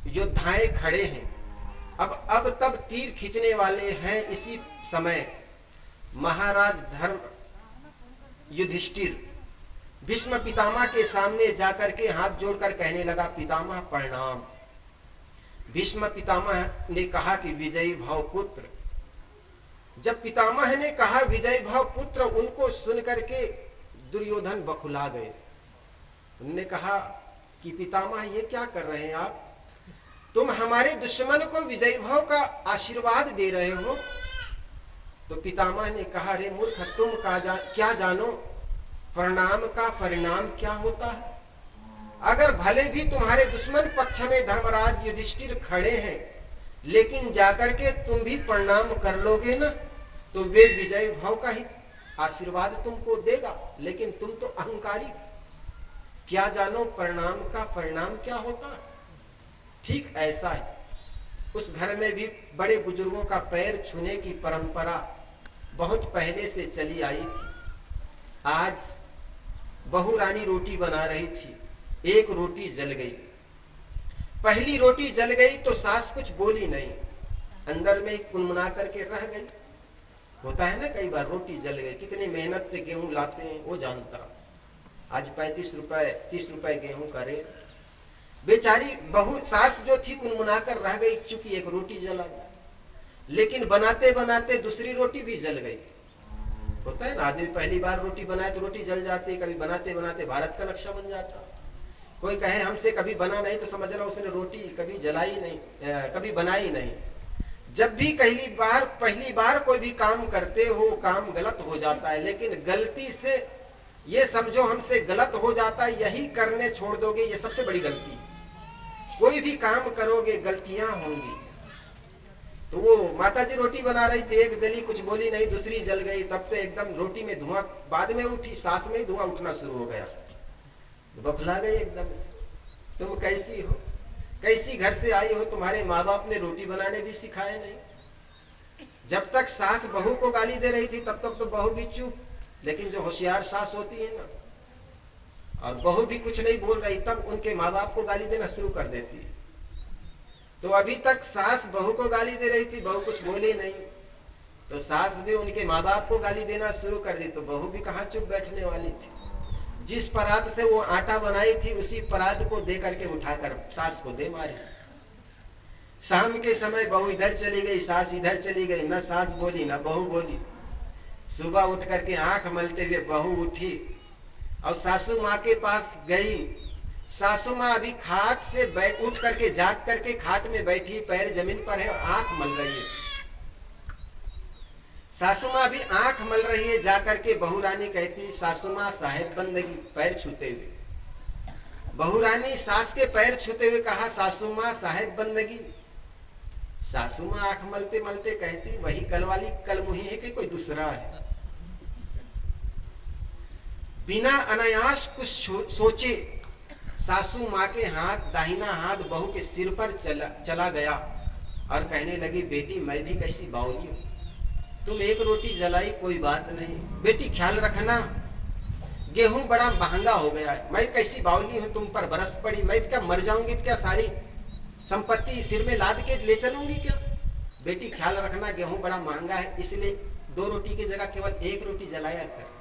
योद्धाएं खड़े हैं, अब तब तीर खींचने वाले हैं। इसी समय महाराज धर्म युधिष्ठिर भीष्म पितामह के सामने जाकर के हाथ जोड़कर कहने लगा, पितामह प्रणाम। भीष्म पितामह ने कहा कि विजयी भव पुत्र, जब पितामह ने कहा विजय भाव पुत्र, उनको सुन करके दुर्योधन बखुला गए। उन्होंने कहा कि पितामह ये क्या कर रहे हैं आप, तुम हमारे दुश्मन को विजय भाव का आशीर्वाद दे रहे हो। तो पितामह ने कहा, रे मूर्ख, तुम क्या जानो प्रणाम का परिणाम क्या होता है। अगर भले भी तुम्हारे दुश्मन पक्ष में धर्मराज युधिष्ठिर खड़े हैं, लेकिन जाकर के तुम भी प्रणाम कर लोगे ना, तो वे विजय भाव का ही आशीर्वाद तुमको देगा। लेकिन तुम तो अहंकारी, क्या जानो प्रणाम का परिणाम क्या होता है। ठीक ऐसा है, उस घर में भी बड़े बुजुर्गों का पैर छूने की परंपरा बहुत पहले से चली आई थी। आज बहू रानी रोटी बना रही थी, एक रोटी जल गई। पहली रोटी जल गई तो सास कुछ बोली नहीं, अंदर में कुनमुना करके रह गई। होता है ना कई बार, रोटी जल गई, कितनी मेहनत से गेहूं लाते हैं वो जानता। आज 35 रुपए 30 रुपए गेहूं का रेट। बेचारी बहू सास जो थी कुनमुना कर रह गई, चूंकि एक रोटी जला। लेकिन बनाते बनाते दूसरी रोटी भी जल गई। होता है ना, आदमी पहली बार रोटी बनाए तो रोटी जल जाती, कभी बनाते बनाते भारत का नक्शा बन जाता। कोई कहे हमसे कभी बना नहीं तो समझ रहा उसने रोटी कभी जलाई नहीं, कभी बनाई नहीं। जब भी पहली बार कोई भी काम करते हो, काम गलत हो जाता है। लेकिन गलती से ये समझो हमसे गलत हो जाता है, यही करने छोड़ दोगे, ये सबसे बड़ी गलती। कोई भी काम करोगे गलतियां होंगी। तो वो माताजी रोटी बना रही थी, एक जली, कुछ बोली नहीं, दूसरी जल गई। तब तो एकदम रोटी में धुआं, बाद में उठी, सांस में ही धुआं उठना शुरू हो गया। बखला गई एकदम से। तुम कैसी हो, कैसी घर से आई हो, तुम्हारे माँ बाप ने रोटी बनाने भी सिखाए नहीं। जब तक सास बहू को गाली दे रही थी तब तक तो बहू भी चुप। लेकिन जो होशियार सास होती है ना, और बहू भी कुछ नहीं बोल रही, तब उनके माँ बाप को गाली देना शुरू कर देती है। तो अभी तक सास बहू को गाली दे रही थी, बहू कुछ बोली नहीं, तो सास भी उनके माँ बाप को गाली देना शुरू कर दी। तो बहू भी कहाँ चुप बैठने वाली थी। जिस परात से वो आटा बनाई थी उसी परात को दे करके उठाकर सास को दे मारी। शाम के समय बहू इधर चली गई, सास इधर चली गई, न सास बोली न बहू बोली। सुबह उठ करके आंख मलते हुए बहू उठी और सासू माँ के पास गई। सासू माँ अभी खाट से उठ करके जाग करके खाट में बैठी, पैर जमीन पर है और आंख मल रही है। सासू माँ अभी आंख मल रही है, जाकर के बहू रानी कहती, सासू माँ साहेब बंदगी, पैर छूते हुए। बहू रानी सास के पैर छूते हुए कहा, सासू माँ साहेब बंदगी। सासू माँ आंख मलते मलते कहती, वही कल वाली कल मुही है कि कोई दूसरा है। बिना अनायास कुछ सोचे सासू माँ के हाथ, दाहिना हाथ बहू के सिर पर चला गया और कहने लगी, बेटी मैं भी कैसी बावली हूं, तुम एक रोटी जलाई कोई बात नहीं, बेटी ख्याल रखना, गेहूं बड़ा महंगा हो गया है, मैं कैसी बावली हूं, तुम पर बरस पड़ी, मैं क्या मर जाऊंगी तो क्या सारी संपत्ति सिर में लाद के ले चलूंगी क्या। बेटी ख्याल रखना, गेहूं बड़ा महंगा है, इसलिए 2 रोटी की जगह केवल 1 रोटी जलाया कर।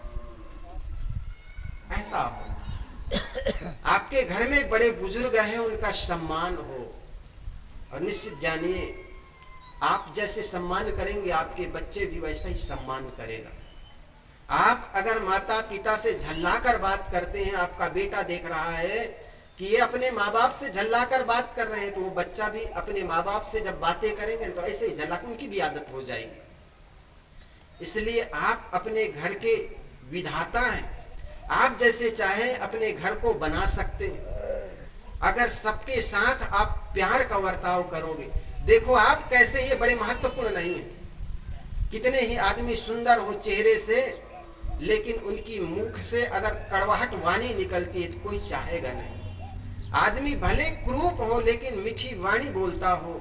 ऐसा हो, आपके घर में बड़े बुजुर्ग हैं, उनका सम्मान हो। और निश्चित जानिए, आप जैसे सम्मान करेंगे आपके बच्चे भी वैसा ही सम्मान करेगा। आप अगर माता पिता से झल्लाकर बात करते हैं, आपका बेटा देख रहा है कि ये अपने माँ बाप से झल्लाकर बात कर रहे हैं, तो वो बच्चा भी अपने माँ बाप से जब बातें करेंगे तो ऐसे ही झल्ला, उनकी भी आदत हो जाएगी। इसलिए आप अपने घर के विधाता हैं, आप जैसे चाहे अपने घर को बना सकते हैं। अगर सबके साथ आप प्यार का बर्ताव करोगे, देखो आप कैसे, ये बड़े महत्वपूर्ण नहीं है। कितने ही आदमी सुंदर हो चेहरे से, लेकिन उनकी मुख से अगर कड़वाहट वाणी निकलती है तो कोई चाहेगा नहीं। आदमी भले क्रूप हो लेकिन मीठी वाणी बोलता हो,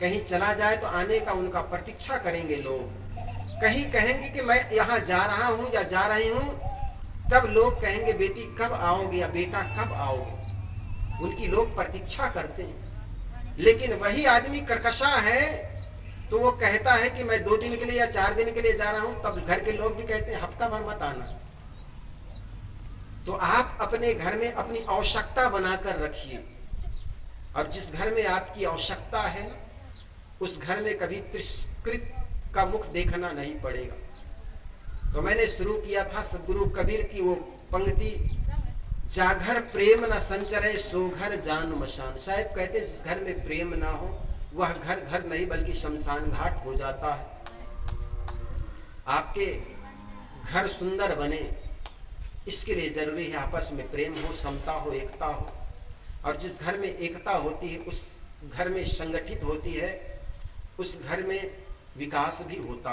कहीं चला जाए तो आने का उनका प्रतीक्षा करेंगे लोग। कहीं कहेंगे कि मैं यहाँ जा रहा हूँ या जा रही हूँ, तब लोग कहेंगे बेटी कब आओगे या बेटा कब आओगे, उनकी लोग प्रतीक्षा करते हैं। लेकिन वही आदमी कर्कशा है तो वो कहता है कि मैं 2 दिन के लिए या 4 दिन के लिए जा रहा हूं, तब घर के लोग भी कहते हैं हफ्ता भर मत आना। तो आप अपने घर में अपनी आवश्यकता बनाकर रखिए, और जिस घर में आपकी आवश्यकता है उस घर में कभी तिरस्कृत का मुख देखना नहीं पड़ेगा। तो मैंने शुरू किया था सदगुरु कबीर की वो पंक्ति, जाघर प्रेम न संचरे सो घर जान मशान। साहब कहते जिस घर में प्रेम ना हो वह घर घर नहीं बल्कि शमशान घाट हो जाता है। आपके घर सुंदर बने इसके लिए जरूरी है आपस में प्रेम हो, समता हो, एकता हो। और जिस घर में एकता होती है उस घर में संगठित होती है, उस घर में विकास भी होता।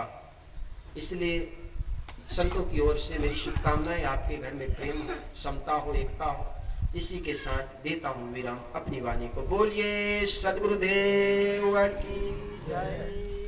इसलिए संतों की ओर से मेरी शुभकामनाएं, आपके घर में प्रेम हो, समता हो, एकता हो। इसी के साथ देता हूँ विराम अपनी वाणी को। बोलिए सद्गुरुदेव की जय।